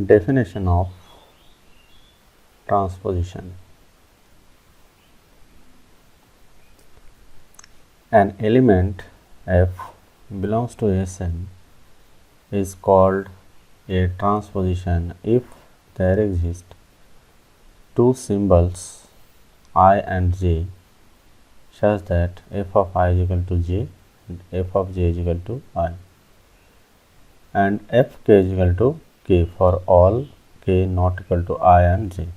Definition of transposition. An element f belongs to Sn is called a transposition if there exist two symbols I and j such that f of I is equal to j and f of j is equal to I, and f k is equal to k for all k not equal to I and j.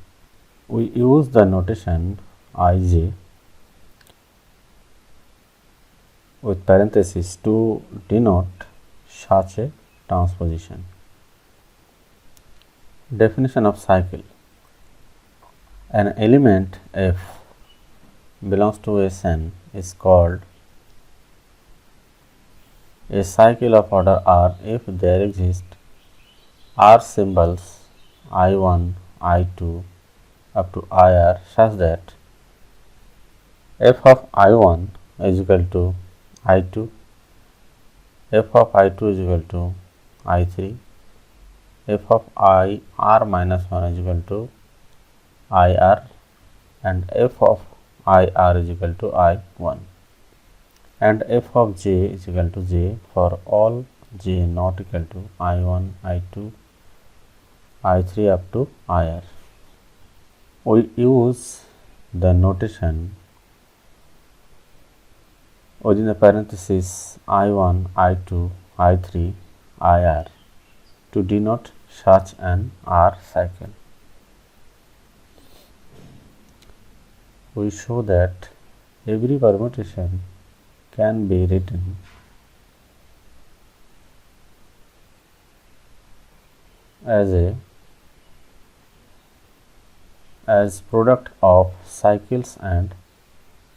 We use the notation ij with parenthesis to denote such a transposition. Definition of cycle. An element f belongs to Sn is called a cycle of order R if there exist R symbols I1, I2 up to IR such that f of I1 is equal to I2, f of I2 is equal to I3, f of I r minus 1 is equal to IR, and f of IR is equal to I1, and f of j is equal to j for all j not equal to I1, I2, I3 up to IR. We use the notation within the parenthesis I1, I2, I3, IR to denote such an R cycle. We show that every permutation can be written as product of cycles and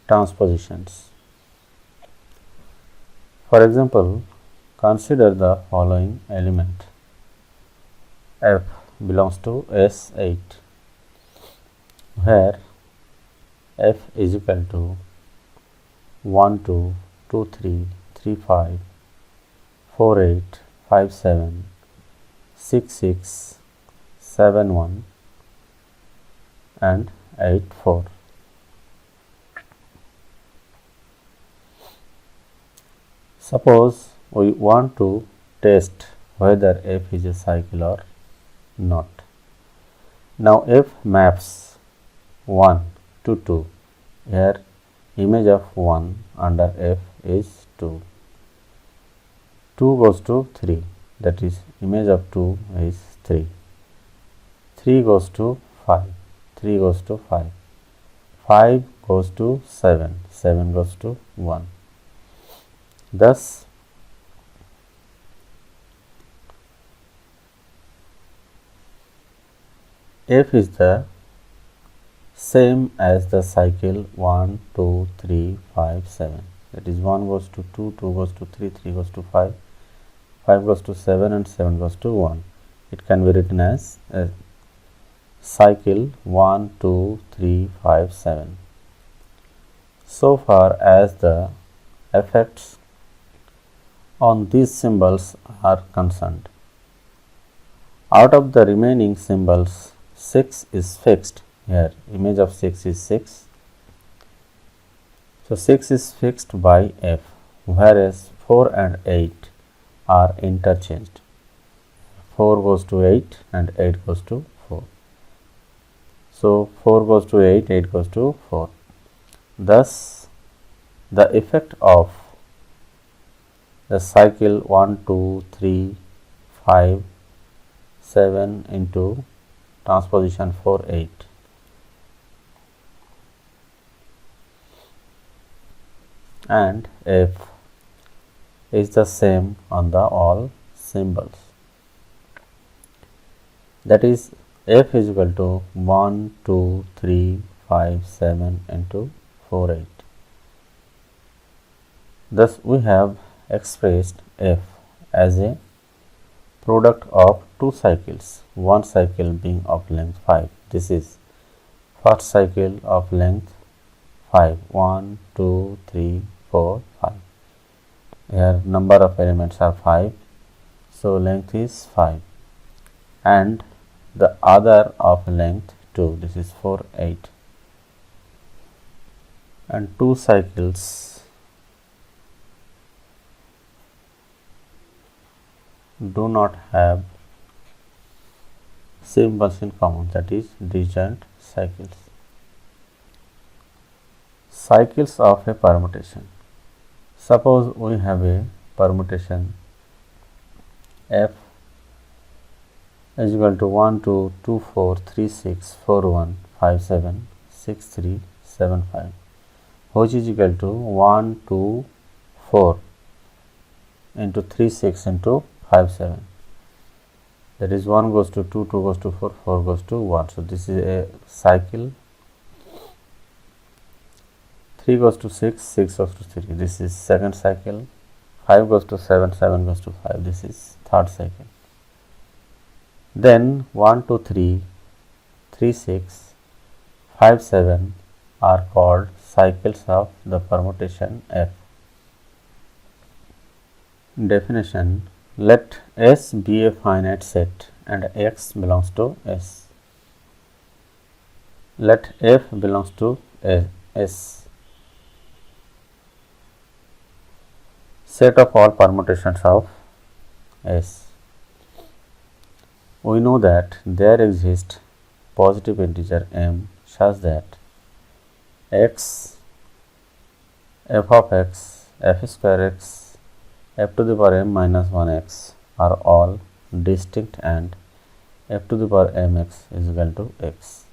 transpositions. For example, consider the following element f belongs to S8, where f is equal to 1 2, 2 3, 3 5, 4 8, 5 7, 6 6, 7 1 and 8 4. Suppose we want to test whether f is a cycle or not. Now f maps 1 to 2, here image of 1 under f is 2. 2 goes to 3, that is image of 2 is 3. 3 goes to 5, 3 goes to 5. 5 goes to 7, 7 goes to 1. Thus, f is the same as the cycle 1, 2, 3, 5, 7. That is 1 goes to 2, 2 goes to 3, 3 goes to 5, 5 goes to 7 and 7 goes to 1. It can be written as a cycle 1, 2, 3, 5, 7. So far as the effects on these symbols are concerned, out of the remaining symbols, 6 is fixed. Here image of 6 is 6. So 6 is fixed by f, whereas 4 and 8 are interchanged. 4 goes to 8 and 8 goes to 4. So 4 goes to 8, 8 goes to 4. Thus, the effect of the cycle 1, 2, 3, 5, 7 into transposition 4, 8 and f is the same on the all symbols. That is, f is equal to 1, 2, 3, 5, 7 into 4, 8. Thus, we have expressed f as a product of two cycles, one cycle being of length 5. This is first cycle of length 5, 1, 2, 3, 4, 5. Here number of elements are 5, so length is 5, and the other of length 2, this is 4, 8, and 2 cycles do not have symbols in common, that is disjoint cycles. Cycles of a permutation. Suppose we have a permutation f is equal to 1, 2, 2, 4, 3, 6, 4, 1, 5, 7, 6, 3, 7, 5, which is equal to 1, 2, 4 into 3, 6 into 5, 7. That is 1 goes to 2, 2 goes to 4, 4 goes to 1. So, this is a cycle. 3 goes to 6, 6 goes to 3. This is second cycle. 5 goes to 7, 7 goes to 5. This is third cycle. Then 1, 2, 3, 3, 6, 5, 7 are called cycles of the permutation F. Definition: let S be a finite set and X belongs to S. Let F belongs to S. Set of all permutations of S. We know that there exists positive integer m such that x, f of x, f square x, f to the power m minus 1x are all distinct and f to the power mx is equal to x.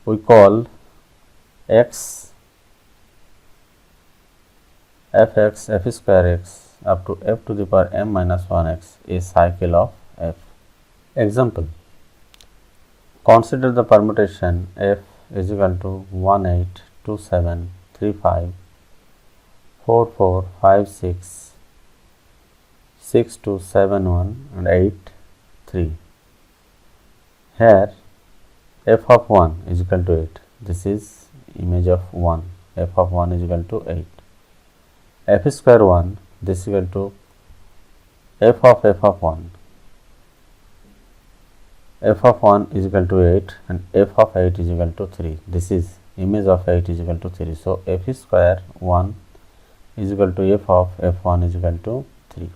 We call x, fx, f square x up to f to the power m minus 1x a cycle of f. Example: consider the permutation f is equal to 1, 8, 2, 7, 3, 5, 4, 4, 5, 6, 6, 2, 7, 1 and 8, 3. Here f of 1 is equal to 8. This is image of 1. F of 1 is equal to 8. F square 1, this is equal to f of 1. F of 1 is equal to 8 and f of 8 is equal to 3. This is image of 8 is equal to 3. So, f square 1 is equal to f of f1 is equal to 3.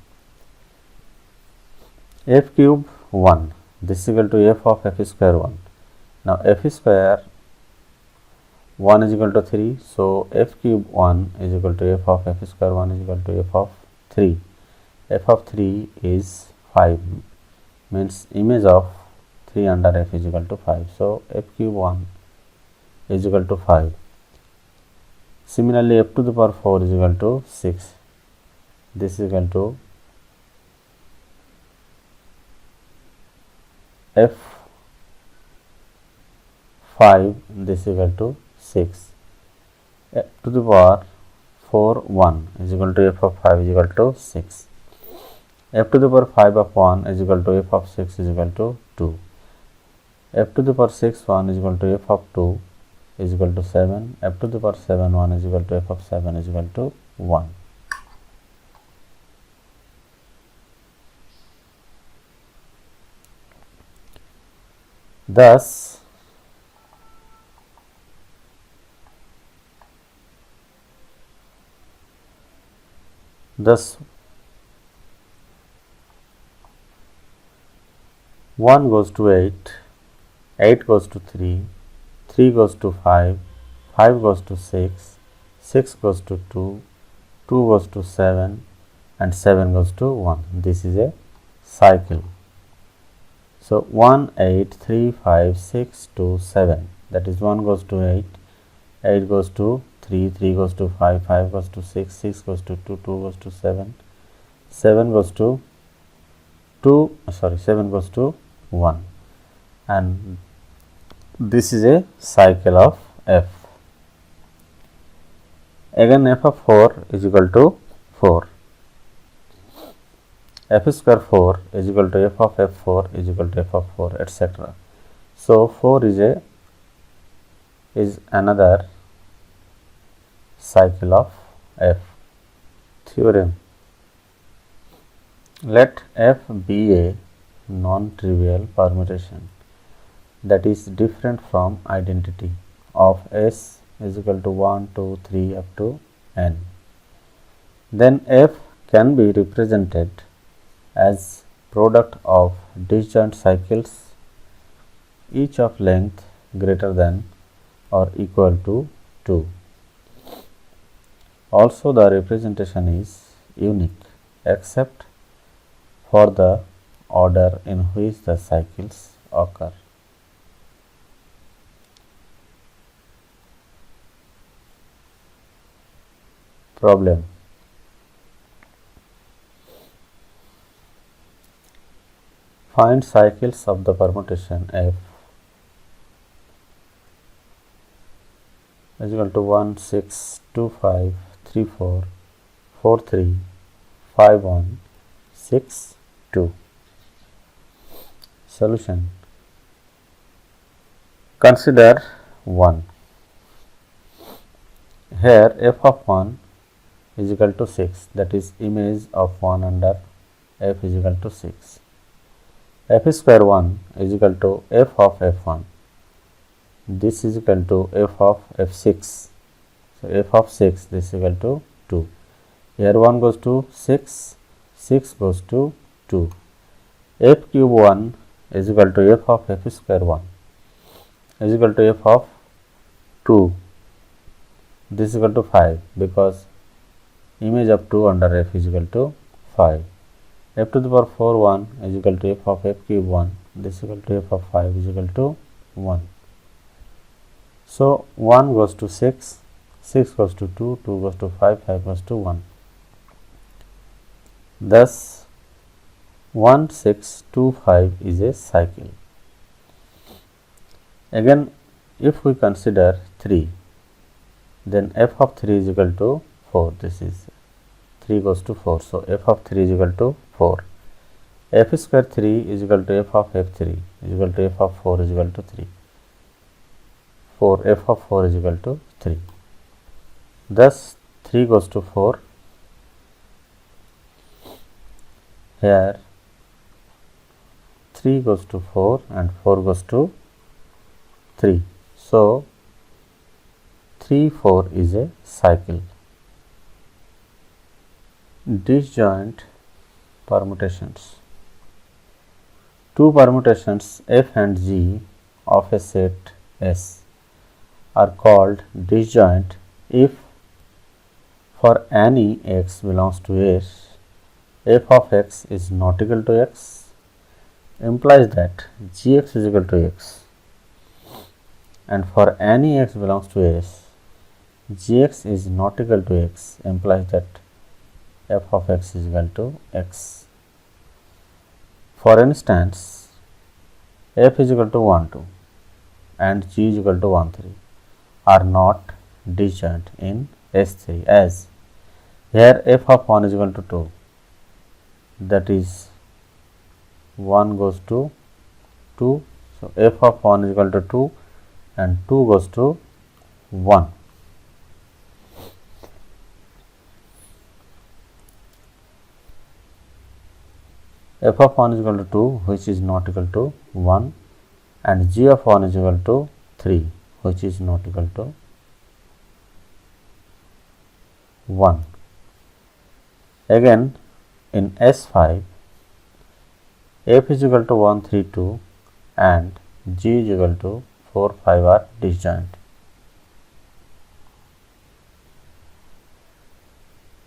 F cube 1, this is equal to f of f square 1. Now, f square 1 is equal to 3. So, f cube 1 is equal to f of f square 1 is equal to f of 3. F of 3 is 5, means image of 3 under f is equal to 5. So, f cube 1 is equal to 5. Similarly, f to the power 4 is equal to 6. This is equal to f 5, this is equal to 6. F to the power 4 1 is equal to f of 5 is equal to 6. F to the power 5 of 1 is equal to f of 6 is equal to 2. F to the power 6 1 is equal to f of 2 is equal to 7. F to the power 7 1 is equal to f of 7 is equal to 1. Thus, Thus, 1 goes to 8, 8 goes to 3, 3 goes to 5, 5 goes to 6, 6 goes to 2, 2 goes to 7 and 7 goes to 1. This is a cycle. So, 1, 8, 3, 5, 6, 2, 7, that is 1 goes to 8, 8 goes to 3, 3 goes to 5, 5 goes to 6, 6 goes to 2, 2 goes to 7, 7 goes to 7 goes to 1, and this is a cycle of f. Again, f of 4 is equal to 4. F square 4 is equal to f of f4 is equal to f of 4, etc. So, 4 is another cycle of f. Theorem: let f be a non-trivial permutation that is different from identity of S is equal to 1, 2, 3 up to n. Then F can be represented as product of disjoint cycles each of length greater than or equal to 2. Also, the representation is unique except for the order in which the cycles occur. Problem. Find cycles of the permutation F is equal to 1, 6, 2, 5, 3, 4, 4, 3, 5, 1, 6, 2. Solution. Consider 1. Here f of 1 is equal to 6, that is image of 1 under f is equal to 6. F square 1 is equal to f of f1. This is equal to f of f6. So, f of 6 this is equal to 2. Here 1 goes to 6, 6 goes to 2. F cube 1 is equal to f of f square 1 is equal to f of 2. This is equal to 5 because image of 2 under f is equal to 5. F to the power 4 1 is equal to f of f cube 1. This is equal to f of 5 is equal to 1. So, 1 goes to 6, 6 goes to 2, 2 goes to 5, 5 goes to 1. Thus, 1, 6, 2, 5 is a cycle. Again, if we consider 3, then f of 3 is equal to 4. This is 3 goes to 4. So, f of 3 is equal to 4. F square 3 is equal to f of f3 is equal to f of 4 is equal to 3. 4 f of 4 is equal to 3. Thus, 3 goes to 4. Here 3 goes to 4 and 4 goes to 3. So, 3, 4 is a cycle. Disjoint permutations. Two permutations f and g of a set S are called disjoint if for any x belongs to S, f of x is not equal to x, implies that gx is equal to x, and for any x belongs to S, gx is not equal to x, implies that f of x is equal to x. For instance, f is equal to 1 2 and g is equal to 1 3 are not disjoint in S3, as here f of 1 is equal to 2, that is 1 goes to 2. So, f of 1 is equal to 2 and 2 goes to 1. F of 1 is equal to 2, which is not equal to 1, and g of 1 is equal to 3, which is not equal to 1. Again, in S5, f is equal to 1 3 2 and g is equal to 4 5 are disjoint,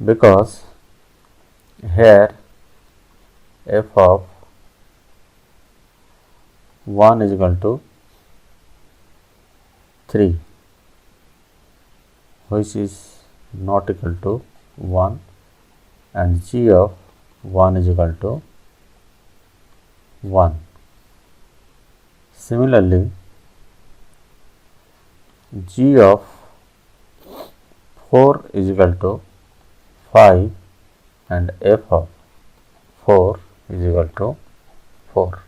because here f of 1 is equal to 3, which is not equal to 1, and g of 1 is equal to 1. Similarly, g of 4 is equal to 5 and f of 4 is equal to 4.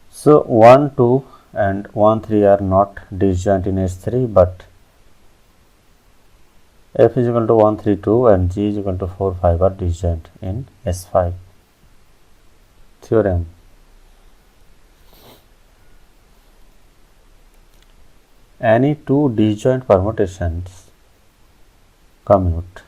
So, 1 2 and 1 3 are not disjoint in S3, but f is equal to 1 3 2 and g is equal to 4 5 are disjoint in S5. Theorem. Any two disjoint permutations commute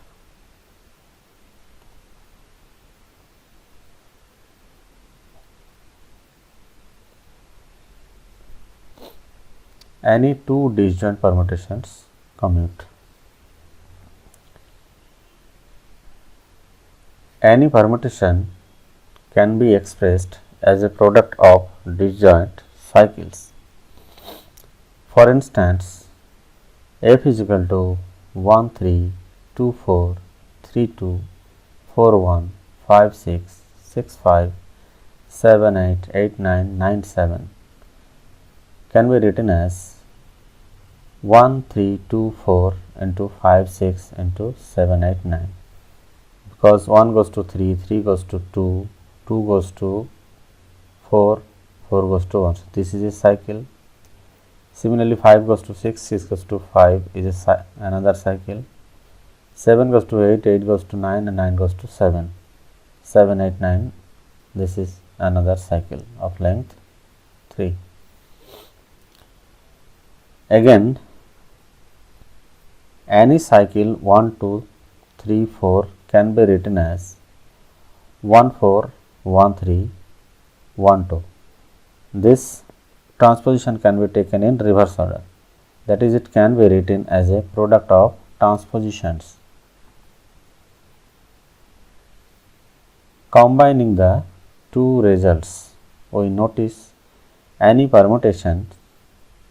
any two disjoint permutations commute. Any permutation can be expressed as a product of disjoint cycles. For instance, f is equal to 1 3 2 4 3 2 4 1 5 6 6 5 7 8 8 9 9 7 can be written as 1 3 2 4 into 5 6 into 7 8 9, because 1 goes to 3, 3 goes to 2, 2 goes to 4, 4 goes to 1. So, this is a cycle. Similarly, 5 goes to 6, 6 goes to 5 is another cycle. 7 goes to 8, 8 goes to 9 and 9 goes to 7, 7 8 9, this is another cycle of length 3. Again, any cycle 1 2 3 4 can be written as 1 4 1 3 1 2. This transposition can be taken in reverse order, that is, it can be written as a product of transpositions. Combining the two results, we notice any permutation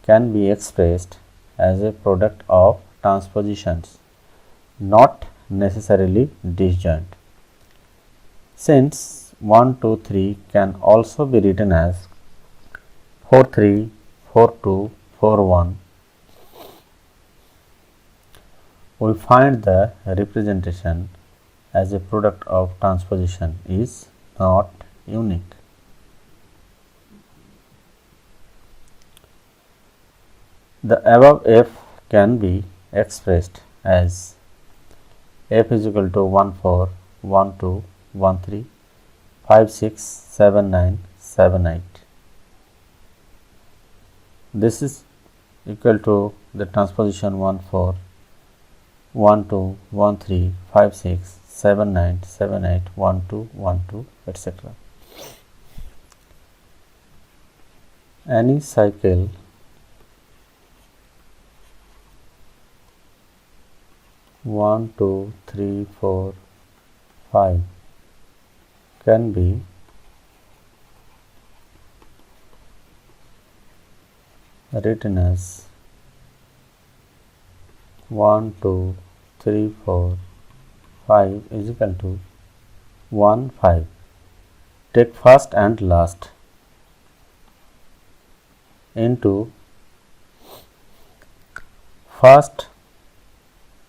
can be expressed as a product of transpositions, not necessarily disjoint. Since 1 2 3 can also be written as 4 3 4 2 4 1, we find the representation as a product of transposition is not unique. The above f can be expressed as f is equal to 1 4 1 2 1 3 5 6 7 9 7 8. This is equal to the transposition 1 4 1 2 1 3 5 6 7 9 7 8 1 2 1 2 etc. Any cycle one, 2, 3, 4, 5 can be written as 1, 2, 3, 4, 5 is equal to 1, 5. Take first and last into first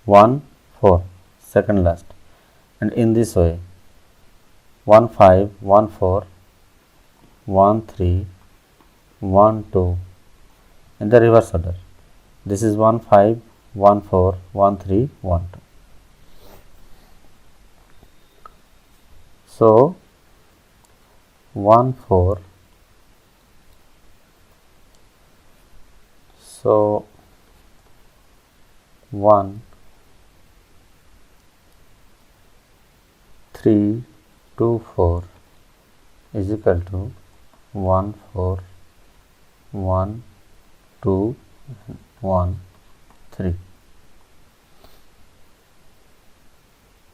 1 4 second last, and in this way 1 5 1 4 1 3 1 2 in the reverse order. This is 1 5 1 4 1 3 1 2. So 1 4, so 1 3 2 4 is equal to 1 4 1 2 1 3.